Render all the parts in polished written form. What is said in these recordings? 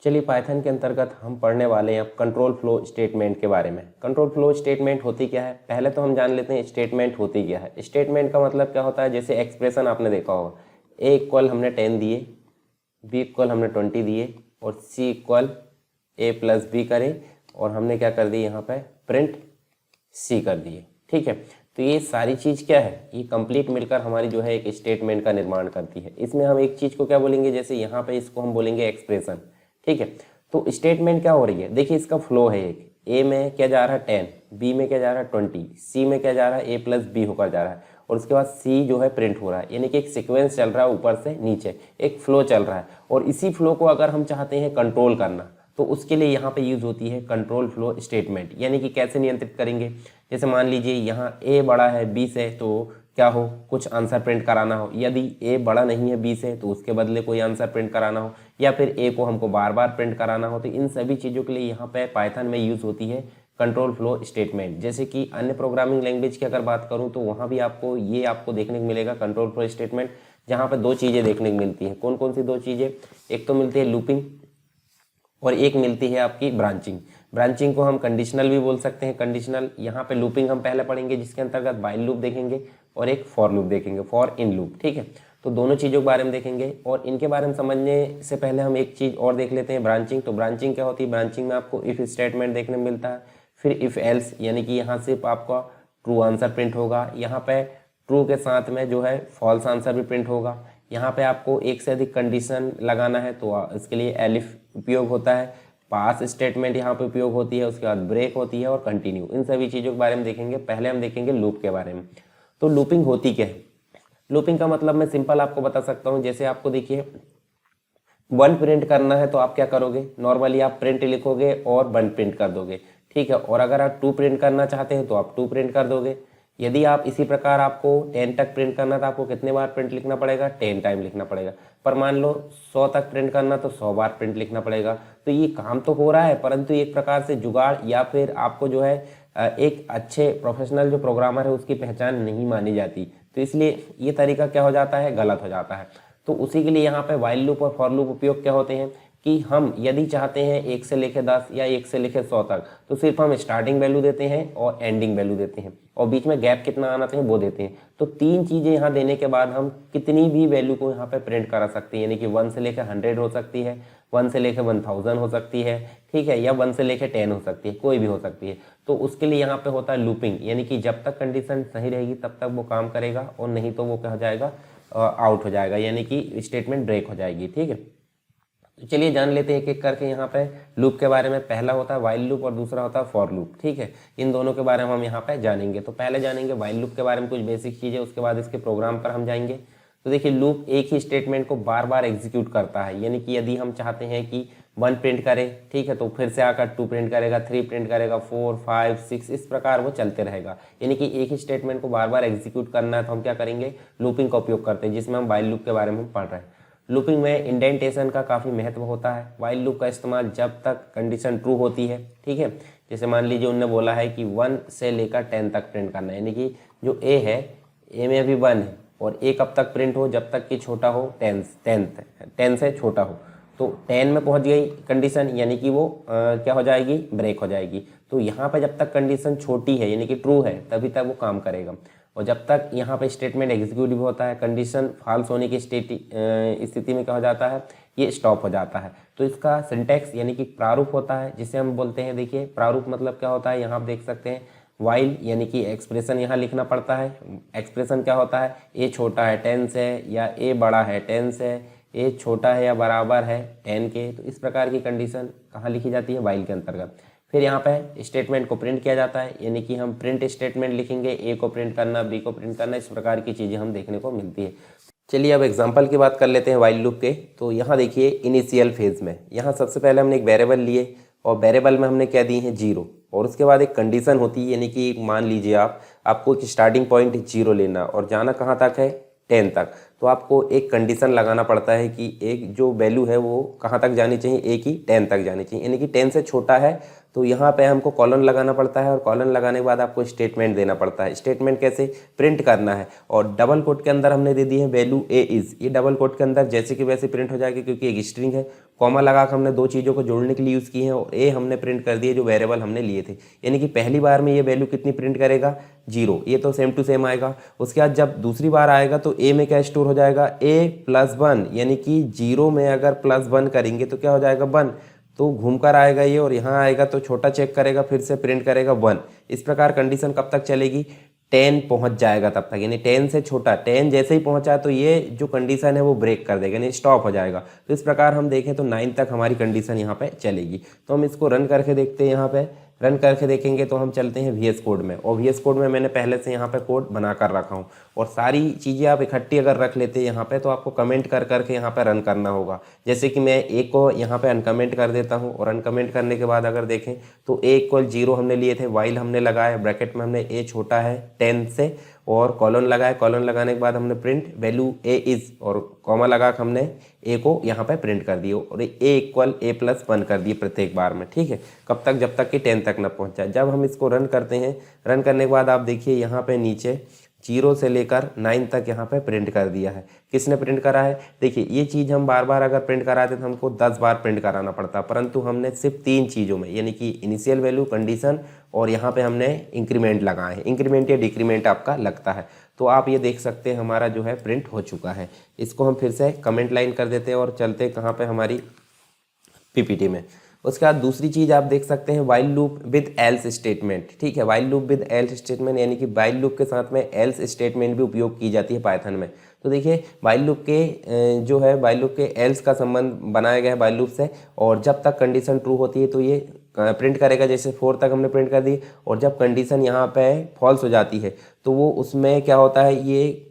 चलिए पाइथन के अंतर्गत हम पढ़ने वाले हैं अब कंट्रोल फ्लो स्टेटमेंट के बारे में। कंट्रोल फ्लो स्टेटमेंट होती क्या है, पहले तो हम जान लेते हैं स्टेटमेंट होती क्या है। स्टेटमेंट का मतलब क्या होता है, जैसे एक्सप्रेशन आपने देखा होगा, ए इक्वल हमने 10 दिए, बी इक्वल हमने 20 दिए और सी इक्वल ए प्लस बी करें और हमने क्या कर दी यहाँ पे प्रिंट सी कर दिए। ठीक है, तो ये सारी चीज़ क्या है, ये कंप्लीट मिलकर हमारी जो है एक स्टेटमेंट का निर्माण करती है। इसमें हम एक चीज़ को क्या बोलेंगे, जैसे यहाँ पे इसको हम बोलेंगे एक्सप्रेशन। ठीक है, तो स्टेटमेंट क्या हो रही है, देखिए इसका फ्लो है, एक ए में क्या जा रहा है 10, बी में क्या जा रहा है 20, सी में क्या जा रहा है ए प्लस बी होकर जा रहा है और उसके बाद सी जो है प्रिंट हो रहा है, यानी कि एक सीक्वेंस चल रहा है ऊपर से नीचे, एक फ्लो चल रहा है। और इसी फ्लो को अगर हम चाहते हैं कंट्रोल करना तो उसके लिए यहाँ पे यूज़ होती है कंट्रोल फ्लो स्टेटमेंट। यानी कि कैसे नियंत्रित करेंगे, जैसे मान लीजिए यहाँ ए बड़ा है बी से तो क्या हो, कुछ आंसर प्रिंट कराना हो, यदि ए बड़ा नहीं है बी से तो उसके बदले कोई आंसर प्रिंट कराना हो, या फिर ए को हमको बार बार प्रिंट कराना हो, तो इन सभी चीज़ों के लिए यहाँ पे पाइथन में यूज़ होती है कंट्रोल फ्लो स्टेटमेंट। जैसे कि अन्य प्रोग्रामिंग लैंग्वेज की अगर बात करूँ तो वहाँ भी आपको देखने को मिलेगा कंट्रोल फ्लो स्टेटमेंट, जहाँ पर दो चीज़ें देखने को मिलती हैं। कौन कौन सी दो चीज़ें, एक तो मिलती है लूपिंग और एक मिलती है आपकी ब्रांचिंग। ब्रांचिंग को हम कंडीशनल भी बोल सकते हैं, कंडीशनल। यहाँ पे लूपिंग हम पहले पढ़ेंगे जिसके अंतर्गत व्हाइल लूप देखेंगे और एक फॉर लूप देखेंगे, फॉर इन लूप। ठीक है, तो दोनों चीज़ों के बारे में देखेंगे और इनके बारे में समझने से पहले हम एक चीज़ और देख लेते हैं, ब्रांचिंग। तो ब्रांचिंग क्या होती है, ब्रांचिंग में आपको इफ़ स्टेटमेंट देखने को मिलता है, फिर इफ़ एल्स, यानी कि यहाँ सिर्फ आपका ट्रू आंसर प्रिंट होगा, यहाँ पे ट्रू के साथ में जो है फॉल्स आंसर भी प्रिंट होगा। यहाँ पे आपको एक से अधिक कंडीशन लगाना है तो इसके लिए एलिफ उपयोग होता है, पास स्टेटमेंट यहाँ पे उपयोग होती है, उसके बाद ब्रेक होती है और कंटिन्यू। इन सभी चीज़ों के बारे में देखेंगे। पहले हम देखेंगे लूप के बारे में। तो लूपिंग होती क्या है, लूपिंग का मतलब मैं सिंपल आपको बता सकता हूँ। जैसे आपको देखिए 1 प्रिंट करना है तो आप क्या करोगे, नॉर्मली आप प्रिंट लिखोगे और 1 प्रिंट कर दोगे। ठीक है, और अगर आप 2 प्रिंट करना चाहते हैं तो आप 2 प्रिंट कर दोगे। यदि आप इसी प्रकार आपको 10 तक प्रिंट करना तो आपको कितने बार प्रिंट लिखना पड़ेगा, 10 टाइम लिखना पड़ेगा। पर मान लो 100 तक प्रिंट करना तो 100 बार प्रिंट लिखना पड़ेगा। तो ये काम तो हो रहा है, परंतु एक प्रकार से जुगाड़ या फिर आपको जो है एक अच्छे प्रोफेशनल जो प्रोग्रामर है उसकी पहचान नहीं मानी जाती। तो इसलिए ये तरीका क्या हो जाता है, गलत हो जाता है। तो उसी के लिए यहाँ पे व्हाइल लूप और फॉर लूप उपयोग क्या होते हैं कि हम यदि चाहते हैं 1 से लेकर 10 या 1 से लेकर 100 तक, तो सिर्फ हम स्टार्टिंग वैल्यू देते हैं और एंडिंग वैल्यू देते हैं और बीच में गैप कितना आना चाहिए वो देते हैं। तो 3 चीज़ें यहाँ देने के बाद हम कितनी भी वैल्यू को यहाँ पे प्रिंट करा सकते हैं, यानी कि 1 से लेकर 100 हो सकती है, 1 से लेकर 1000 हो सकती है, ठीक है, या 1 से लेकर 10 हो सकती है, कोई भी हो सकती है। तो उसके लिए यहाँ पे होता है लूपिंग, यानी कि जब तक कंडीशन सही रहेगी तब तक वो काम करेगा और नहीं तो वो क्या हो जाएगा, आउट हो जाएगा, यानी कि स्टेटमेंट ब्रेक हो जाएगी। ठीक है, तो चलिए जान लेते हैं एक एक करके यहाँ पे लूप के बारे में। पहला होता है व्हाइल लूप और दूसरा होता है फॉर लूप। ठीक है, इन दोनों के बारे में हम यहाँ पे जानेंगे। तो पहले जानेंगे व्हाइल लूप के बारे में कुछ बेसिक चीज़ें, उसके बाद इसके प्रोग्राम पर हम जाएंगे। तो देखिए लूप एक ही स्टेटमेंट को बार बार एग्जीक्यूट करता है, यानी कि यदि हम चाहते हैं कि 1 प्रिंट करे, ठीक है, तो फिर से आकर 2 प्रिंट करेगा, 3 प्रिंट करेगा, 4, 5, 6, इस प्रकार वो चलते रहेगा। यानी कि एक ही स्टेटमेंट को बार बार एग्जीक्यूट करना है तो हम क्या करेंगे, लूपिंग का उपयोग करते हैं, जिसमें हम व्हाइल लूप के बारे में पढ़ रहे हैं। लूपिंग में इंडेंटेशन का काफ़ी महत्व होता है। व्हाइल लूप का इस्तेमाल जब तक कंडीशन ट्रू होती है, ठीक है, जैसे मान लीजिए उनने बोला है कि 1 से लेकर 10 तक प्रिंट करना है, यानी कि जो ए है, ए में अभी 1 है और ए कब तक प्रिंट हो, जब तक कि छोटा हो 10 से छोटा हो। तो 10 में पहुंच गई कंडीशन, यानी कि वो क्या हो जाएगी, ब्रेक हो जाएगी। तो यहाँ पे जब तक कंडीशन छोटी है यानी कि ट्रू है तभी तक वो काम करेगा, और जब तक यहाँ पे स्टेटमेंट एग्जीक्यूटिव होता है, कंडीशन फॉल्स होने की स्थिति में क्या हो जाता है, ये स्टॉप हो जाता है। तो इसका सिंटैक्स यानी कि प्रारूप होता है, जिसे हम बोलते हैं, देखिए प्रारूप मतलब क्या होता है, यहाँ आप देख सकते हैं वाइल यानी कि एक्सप्रेशन यहाँ लिखना पड़ता है। एक्सप्रेशन क्या होता है, ए छोटा है 10 से या ए बड़ा है 10 से, ए छोटा है या बराबर है 10 के। तो इस प्रकार की कंडीशन कहाँ लिखी जाती है, वाइल के अंतर्गत। फिर यहाँ पे स्टेटमेंट को प्रिंट किया जाता है, यानी कि हम प्रिंट स्टेटमेंट लिखेंगे, ए को प्रिंट करना, बी को प्रिंट करना, इस प्रकार की चीज़ें हम देखने को मिलती है। चलिए अब एग्जांपल की बात कर लेते हैं व्हाइल लूप के। तो यहाँ देखिए इनिशियल फेज में यहाँ सबसे पहले हमने एक वेरिएबल लिए और वेरिएबल में हमने क्या दी है 0, और उसके बाद एक कंडीशन होती है, यानी कि मान लीजिए आपको एक स्टार्टिंग पॉइंट 0 लेना और जाना कहाँ तक है 10 तक। तो आपको एक कंडीशन लगाना पड़ता है कि एक जो वैल्यू है वो कहाँ तक जानी चाहिए, ए की 10 तक जानी चाहिए, यानी कि 10 से छोटा है तो यहाँ पे हमको कॉलन लगाना पड़ता है और कॉलन लगाने के बाद आपको स्टेटमेंट देना पड़ता है। स्टेटमेंट कैसे प्रिंट करना है, और डबल कोट के अंदर हमने दे दी है वैल्यू ए इज़, ये डबल कोट के अंदर जैसे कि वैसे प्रिंट हो जाएगी क्योंकि एक स्ट्रिंग है। कॉमा लगा कर हमने दो चीज़ों को जोड़ने के लिए यूज़ की है और ए हमने प्रिंट कर दिए जो वेरिएबल हमने लिए थे, यानी कि पहली बार में ये वैल्यू कितनी प्रिंट करेगा 0, ये तो सेम टू सेम आएगा। उसके बाद जब दूसरी बार आएगा तो ए में क्या स्टोर हो जाएगा a+1, यानी कि 0 में अगर +1 करेंगे तो क्या हो जाएगा 1, तो घूमकर आएगा ये और यहाँ आएगा तो छोटा चेक करेगा फिर से प्रिंट करेगा 1। इस प्रकार कंडीशन कब तक चलेगी, 10 पहुँच जाएगा तब तक, यानी 10 से छोटा, 10 जैसे ही पहुँचा तो ये जो कंडीशन है वो ब्रेक कर देगा, यानी स्टॉप हो जाएगा। तो इस प्रकार हम देखें तो 9 तक हमारी कंडीशन यहाँ पे चलेगी। तो हम इसको रन करके देखते हैं। यहाँ पे रन करके देखेंगे तो हम चलते हैं VS कोड में, और VS कोड में मैंने पहले से यहाँ पे कोड बना कर रखा हूँ, और सारी चीज़ें आप इकट्ठी अगर रख लेते हैं यहाँ पे तो आपको कमेंट कर करके यहाँ पे रन करना होगा। जैसे कि मैं ए को यहाँ पे अनकमेंट कर देता हूँ, और अनकमेंट करने के बाद अगर देखें तो a=0 हमने लिए थे, वाइल हमने लगाया, ब्रैकेट में हमने a छोटा है 10 से, और कॉलन लगाया, कॉलन लगाने के बाद हमने प्रिंट वैल्यू ए इज़, और कॉमा लगा कर हमने ए को यहाँ पे प्रिंट कर दिए, और a=a+1 कर दिए प्रत्येक बार में। ठीक है, कब तक, जब तक कि 10 तक न पहुँच जाए। जब हम इसको रन करते हैं, रन करने के बाद आप देखिए यहाँ पे नीचे 0 से लेकर 9 तक यहाँ पे प्रिंट कर दिया है। किसने प्रिंट करा है, देखिए ये चीज़ हम बार बार अगर प्रिंट कराते तो हमको 10 बार प्रिंट कराना पड़ता, परंतु हमने सिर्फ 3 चीज़ों में, यानी कि इनिशियल वैल्यू, कंडीशन और यहाँ पे हमने इंक्रीमेंट लगाए हैं। इंक्रीमेंट या डिक्रीमेंट आपका लगता है, तो आप ये देख सकते हैं हमारा जो है प्रिंट हो चुका है। इसको हम फिर से कमेंट लाइन कर देते हैं और चलते कहाँ पे हमारी PPT में। उसके बाद दूसरी चीज़ आप देख सकते हैं while loop with else statement. ठीक है, while loop with else statement, यानी कि वाइल लूप के साथ में एल्स स्टेटमेंट भी उपयोग की जाती है पाइथन में। तो देखिए वाइल लूप के जो है वाइल लूप के एल्स का संबंध बनाया गया है वाइल लूप से, और जब तक कंडीशन ट्रू होती है तो ये प्रिंट करेगा, जैसे 4 तक हमने प्रिंट कर दी, और जब कंडीशन यहाँ पे फॉल्स हो जाती है तो वो उसमें क्या होता है, ये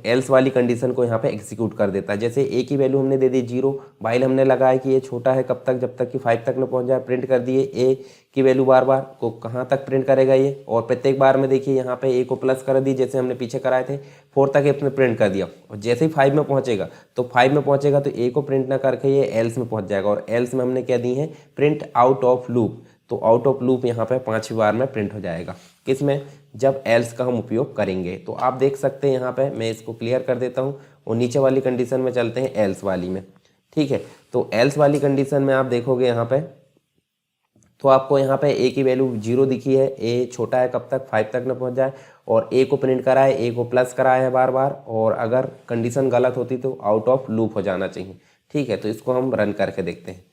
एल्स वाली कंडीशन को यहाँ पे एग्जीक्यूट कर देता है। जैसे ए की वैल्यू हमने दे दी 0, वाइल हमने लगाया कि ये छोटा है कब तक, जब तक कि 5 तक न पहुँच जाए, प्रिंट कर दिए ए की वैल्यू बार बार को कहाँ तक प्रिंट करेगा ये, और प्रत्येक बार में देखिए यहाँ पे ए को प्लस कर दी जैसे हमने पीछे कराए थे, 4 तक इसने प्रिंट कर दिया, और जैसे ही 5 में पहुँचेगा तो 5 में पहुँचेगा तो ए को प्रिंट ना करके ये एल्स में पहुँच जाएगा, और एल्स में हमने क्या दी है प्रिंट आउट ऑफ लूप, तो आउट ऑफ लूप यहाँ पे 5वीं बार में प्रिंट हो जाएगा। किसमें, जब एल्स का हम उपयोग करेंगे। तो आप देख सकते हैं यहाँ पे, मैं इसको क्लियर कर देता हूँ और नीचे वाली कंडीशन में चलते हैं एल्स वाली में। ठीक है, तो एल्स वाली कंडीशन में आप देखोगे यहाँ पे तो आपको यहाँ पे ए की वैल्यू 0 दिखी है, ए छोटा है कब तक, 5 तक न पहुँच जाए, और ए को प्रिंट कराए, ए को प्लस कराया है बार बार, और अगर कंडीशन गलत होती तो आउट ऑफ लूप हो जाना चाहिए। ठीक है, तो इसको हम रन करके देखते हैं।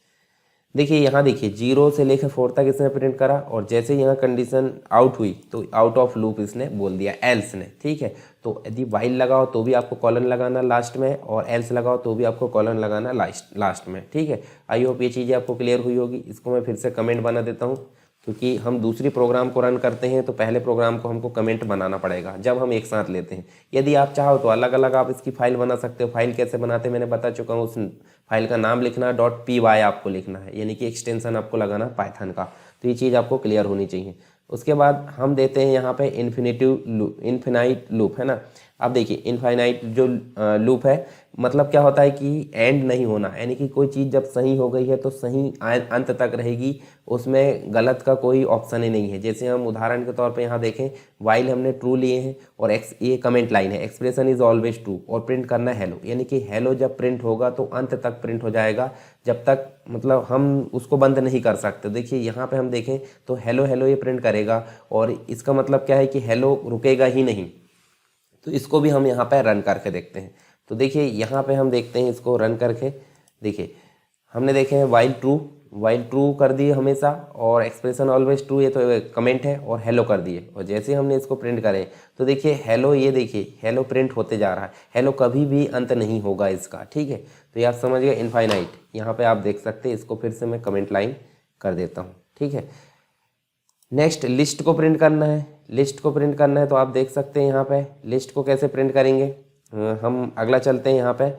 देखिए यहाँ देखिए 0 से लेकर 4 तक इसने प्रिंट करा, और जैसे यहाँ कंडीशन आउट हुई तो आउट ऑफ लूप इसने बोल दिया एल्स ने। ठीक है, तो यदि वाइल लगाओ तो भी आपको कॉलन लगाना लास्ट में, और एल्स लगाओ तो भी आपको कॉलन लगाना लास्ट में। ठीक है, आई होप ये चीज़ें आपको क्लियर हुई होगी। इसको मैं फिर से कमेंट बना देता हूँ, क्योंकि हम दूसरी प्रोग्राम को रन करते हैं तो पहले प्रोग्राम को हमको कमेंट बनाना पड़ेगा जब हम एक साथ लेते हैं। यदि आप चाहो तो अलग अलग आप इसकी फाइल बना सकते हो। फाइल कैसे बनाते हैं मैंने बता चुका हूँ। उस फाइल का नाम लिखना .py आपको लिखना है, यानी कि एक्सटेंशन आपको लगाना पाइथन का। तो ये चीज़ आपको क्लियर होनी चाहिए। उसके बाद हम देते हैं यहाँ पे इन्फिनाइट लूप है ना। अब देखिए इनफाइनाइट जो लूप है मतलब क्या होता है कि एंड नहीं होना, यानी कि कोई चीज़ जब सही हो गई है तो सही अंत तक रहेगी, उसमें गलत का कोई ऑप्शन ही नहीं है। जैसे हम उदाहरण के तौर पे यहाँ देखें, वाइल हमने ट्रू लिए हैं और ये कमेंट लाइन है, एक्सप्रेशन इज ऑलवेज ट्रू, और प्रिंट करना है हेलो, यानी कि हेलो जब प्रिंट होगा तो अंत तक प्रिंट हो जाएगा, जब तक मतलब हम उसको बंद नहीं कर सकते। देखिए यहाँ पे हम देखें तो हेलो हेलो ये प्रिंट करेगा, और इसका मतलब क्या है कि हेलो रुकेगा ही नहीं। तो इसको भी हम यहाँ पे रन करके देखते हैं। तो देखिए यहाँ पे हम देखते हैं इसको रन करके। देखिए हमने देखे हैं वाइल ट्रू कर दिए हमेशा, और एक्सप्रेशन ऑलवेज ट्रू ये तो कमेंट है, और हेलो कर दिए, और जैसे हमने इसको प्रिंट करें तो देखिए हेलो, ये देखिए हेलो प्रिंट होते जा रहा है। हेलो कभी भी अंत नहीं होगा इसका। ठीक है, तो ये आप समझ गए इनफाइनाइट। यहाँ पे आप देख सकते हैं, इसको फिर से मैं कमेंट लाइन कर देता हूँ। ठीक है, नेक्स्ट लिस्ट को प्रिंट करना है। लिस्ट को प्रिंट करना है तो आप देख सकते हैं यहाँ पे लिस्ट को कैसे प्रिंट करेंगे। हम अगला चलते हैं यहाँ पे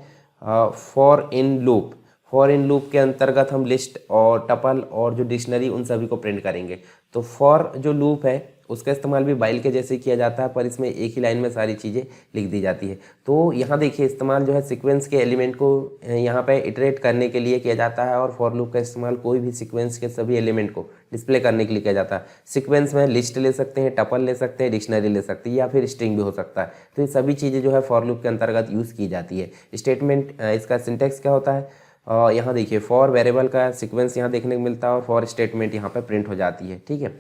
for in loop. For in loop के अंतर्गत हम लिस्ट और टपल और जो डिक्शनरी उन सभी को प्रिंट करेंगे। तो फॉर जो लूप है उसका इस्तेमाल भी वाइल के जैसे किया जाता है, पर इसमें एक ही लाइन में सारी चीज़ें लिख दी जाती है। तो यहाँ देखिए इस्तेमाल जो है सीक्वेंस के एलिमेंट को यहाँ पे इटरेट करने के लिए किया जाता है, और फॉर लूप का इस्तेमाल कोई भी सीक्वेंस के सभी एलिमेंट को डिस्प्ले करने के लिए किया जाता है। सीक्वेंस में लिस्ट ले सकते हैं, टपल ले सकते हैं, डिक्शनरी ले सकते हैं, या फिर स्ट्रिंग भी हो सकता है। तो ये सभी चीज़ें जो है फॉर लूप के अंतर्गत यूज़ की जाती है। स्टेटमेंट इसका सिंटेक्स क्या होता है, यहाँ देखिए फॉर वेरिएबल का सीक्वेंस यहाँ देखने को मिलता है, और फॉर स्टेटमेंट यहाँ पे प्रिंट हो जाती है। ठीक है,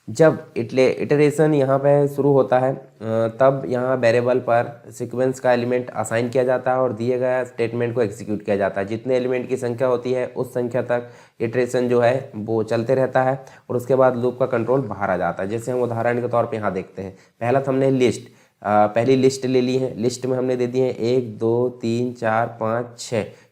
जब इटरेशन यहाँ पे शुरू होता है तब यहाँ वेरिएबल पर सीक्वेंस का एलिमेंट असाइन किया जाता है और दिए गए स्टेटमेंट को एग्जीक्यूट किया जाता है। जितने एलिमेंट की संख्या होती है उस संख्या तक इटरेशन जो है वो चलते रहता है, और उसके बाद लूप का कंट्रोल बाहर आ जाता है। जैसे हम उदाहरण के तौर पे यहाँ देखते हैं, पहला तो हमने पहली लिस्ट ले ली है। लिस्ट में हमने दे दिए हैं 1 2 3 4 5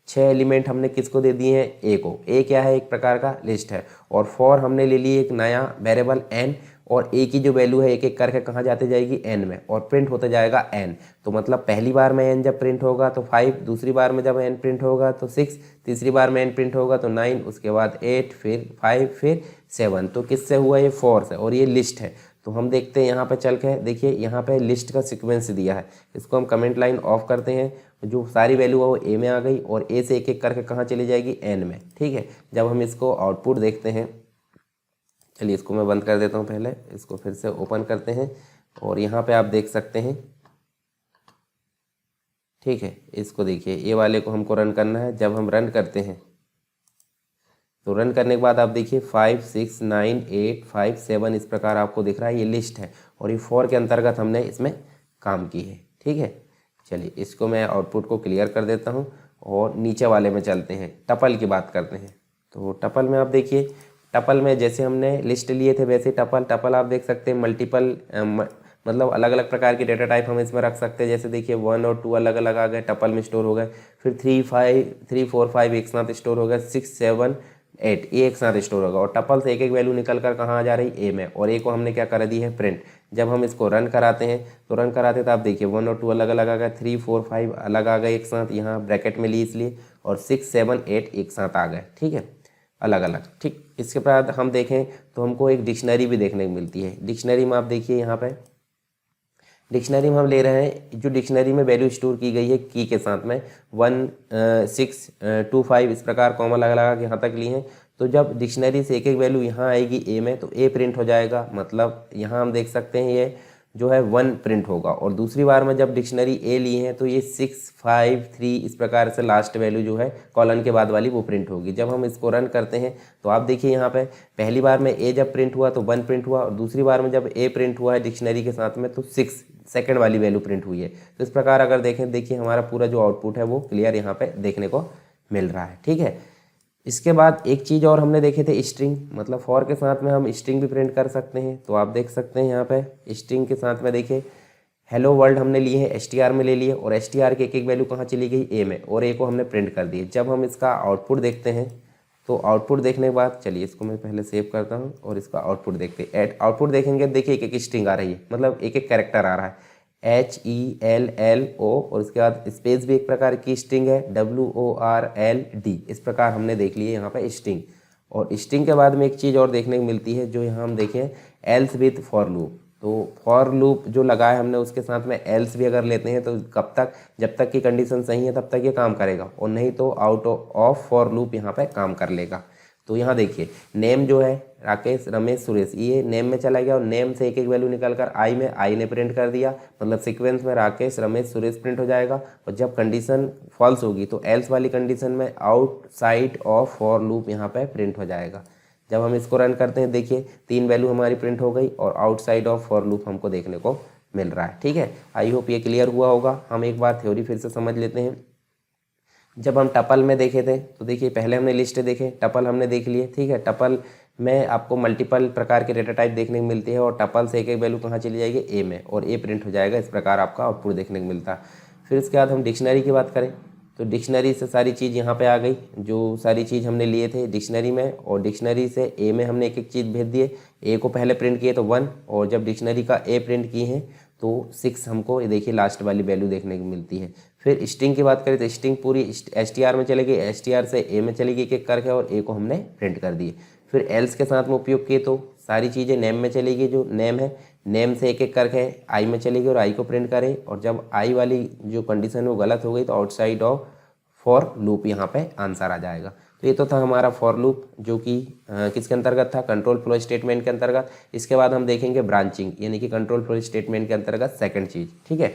6 एलिमेंट हमने किसको दे दिए हैं, ए को। ए क्या है, एक प्रकार का लिस्ट है। और फॉर हमने ले ली एक नया वेरिएबल एन, और ए की जो वैल्यू है एक एक करके कहाँ जाते जाएगी, एन में, और प्रिंट होता जाएगा एन। तो मतलब पहली बार में एन जब प्रिंट होगा तो 5, दूसरी बार में जब एन प्रिंट होगा तो 6, तीसरी बार में एन प्रिंट होगा तो 9, उसके बाद 8, फिर 5, फिर 7। तो किससे हुआ, ये फॉर से, और ये लिस्ट है। तो हम देखते हैं यहाँ पे चल के, देखिए यहाँ पे लिस्ट का सीक्वेंस दिया है, इसको हम कमेंट लाइन ऑफ करते हैं। जो सारी वैल्यू है वो ए में आ गई, और ए से एक एक करके कहाँ चली जाएगी, एन में। ठीक है, जब हम इसको आउटपुट देखते हैं, चलिए इसको मैं बंद कर देता हूँ, पहले इसको फिर से ओपन करते हैं, और यहाँ पे आप देख सकते हैं। ठीक है, इसको देखिए, ये वाले को हमको रन करना है। जब हम रन करते हैं तो रन करने के बाद आप देखिए 5 6 9 8 5 7 इस प्रकार आपको दिख रहा है, ये लिस्ट है, और ये फॉर के अंतर्गत हमने इसमें काम की है। ठीक है, चलिए इसको मैं आउटपुट को क्लियर कर देता हूँ, और नीचे वाले में चलते हैं, टपल की बात करते हैं। तो टपल में आप देखिए, टपल में जैसे हमने लिस्ट लिए थे वैसे टपल आप देख सकते हैं मल्टीपल मतलब अलग अलग प्रकार के डेटा टाइप हम इसमें रख सकते हैं। जैसे देखिए 1 और 2 अलग अलग आ गए, टपल में स्टोर हो गए, फिर 3 4 5 एक साथ स्टोर हो गए, 6 7 8 ये एक साथ स्टोर होगा, और टपल से एक एक वैल्यू निकल कर कहाँ आ जा रही, ए में, और ए को हमने क्या कर दी है, प्रिंट। जब हम इसको रन कराते हैं तो आप देखिए 1 और 2 अलग अलग आ गए, 3 4 5 अलग आ गए एक साथ, यहाँ ब्रैकेट में ली इसलिए, और 6 7 8 एक साथ आ गए। ठीक है, अलग अलग। ठीक, इसके बाद हम देखें तो हमको एक डिक्शनरी भी देखने को मिलती है। डिक्शनरी में आप देखिए, यहाँ पे डिक्शनरी में हम ले रहे हैं, जो डिक्शनरी में वैल्यू स्टोर की गई है की के साथ में 1 6 2 5 इस प्रकार कॉमा लगा के यहाँ तक ली हैं। तो जब डिक्शनरी से एक एक वैल्यू यहाँ आएगी ए में, तो ए प्रिंट हो जाएगा। मतलब यहाँ हम देख सकते हैं ये जो है 1 प्रिंट होगा, और दूसरी बार में जब डिक्शनरी ए ली है तो ये 6 5 3 इस प्रकार से लास्ट वैल्यू जो है कॉलन के बाद वाली वो प्रिंट होगी। जब हम इसको रन करते हैं तो आप देखिए यहाँ पे पहली बार में ए जब प्रिंट हुआ तो 1 प्रिंट हुआ, और दूसरी बार में जब ए प्रिंट हुआ है डिक्शनरी के साथ में तो 6 सेकंड वाली वैल्यू प्रिंट हुई है। तो इस प्रकार अगर देखें, देखिए हमारा पूरा जो आउटपुट है वो क्लियर यहाँ पे देखने को मिल रहा है। ठीक है, इसके बाद एक चीज़ और हमने देखे थे, स्ट्रिंग, मतलब फॉर के साथ में हम स्ट्रिंग भी प्रिंट कर सकते हैं। तो आप देख सकते हैं यहाँ पे स्ट्रिंग के साथ में देखिए हेलो वर्ल्ड हमने लिए हैं, str में ले लिए, और str की एक एक वैल्यू कहाँ चली गई, ए में, और ए को हमने प्रिंट कर दिए। जब हम इसका आउटपुट देखते हैं तो आउटपुट देखने के बाद, चलिए इसको मैं पहले सेव करता हूँ और इसका आउटपुट देखते हैं। आउटपुट देखेंगे, देखिए एक एक स्ट्रिंग आ रही है, मतलब एक एक कैरेक्टर आ रहा है, HELLO, और उसके बाद स्पेस भी एक प्रकार की स्ट्रिंग है, WORLD। इस प्रकार हमने देख लिए यहाँ पे स्ट्रिंग। और स्ट्रिंग के बाद में एक चीज़ और देखने को मिलती है, जो यहाँ हम देखें एल्स विथ फॉर लूप। तो फॉर लूप जो लगा है हमने उसके साथ में एल्स भी अगर लेते हैं तो कब तक, जब तक की कंडीशन सही है तब तक ये काम करेगा, और नहीं तो आउट ऑफ फॉर लूप यहाँ पे काम कर लेगा। तो यहाँ देखिए नेम जो है राकेश रमेश सुरेश, ये नेम में चला गया, और नेम से एक एक वैल्यू निकल कर आई में, आई ने प्रिंट कर दिया, मतलब सीक्वेंस में राकेश रमेश सुरेश प्रिंट हो जाएगा। और जब कंडीशन फॉल्स होगी तो एल्स वाली कंडीशन में आउटसाइड ऑफ फॉर लूप यहाँ पे प्रिंट हो जाएगा। जब हम इसको रन करते हैं देखिए 3 वैल्यू हमारी प्रिंट हो गई, और आउटसाइड ऑफ फॉर लूप हमको देखने को मिल रहा है। ठीक है, आई होप ये क्लियर हुआ होगा। हम एक बार थ्योरी फिर से समझ लेते हैं। जब हम टपल में देखे थे तो देखिए पहले हमने लिस्ट देखे, टपल हमने देख लिए। ठीक है, टपल में आपको मल्टीपल प्रकार के डेटा टाइप देखने को मिलती है, और टपल से एक एक वैल्यू कहाँ चली जाएगी, ए में, और ए प्रिंट हो जाएगा। इस प्रकार आपका आउटपुट देखने को मिलता है। फिर इसके बाद हम डिक्शनरी की बात करें तो डिक्शनरी से सारी चीज़ यहाँ पे आ गई, जो सारी चीज़ हमने लिए थे डिक्शनरी में, और डिक्शनरी से ए में हमने एक एक चीज़ भेज दिए। ए को पहले प्रिंट किए तो 1, और जब डिक्शनरी का ए प्रिंट किए हैं तो 6 हमको ये देखिए लास्ट वाली वैल्यू देखने को मिलती है। फिर स्ट्रिंग की बात करें तो स्ट्रिंग पूरी str में चलेगी, str से ए में चलेगी एक एक करके, और ए को हमने प्रिंट कर दिए। फिर एल्स के साथ में उपयोग किए तो सारी चीज़ें नेम में चलेगी, जो नेम है नेम से एक एक करके आई में चलेगी और आई को प्रिंट करें, और जब आई वाली जो कंडीशन वो गलत हो गई तो आउटसाइड ऑफ फॉर लूप यहाँ पे आंसर आ जाएगा। तो ये तो था हमारा फॉर लूप, जो कि किसके अंतर्गत था, कंट्रोल फ्लो स्टेटमेंट के अंतर्गत। इसके बाद हम देखेंगे ब्रांचिंग, यानी कि कंट्रोल फ्लो स्टेटमेंट के अंतर्गत सेकंड चीज़। ठीक है,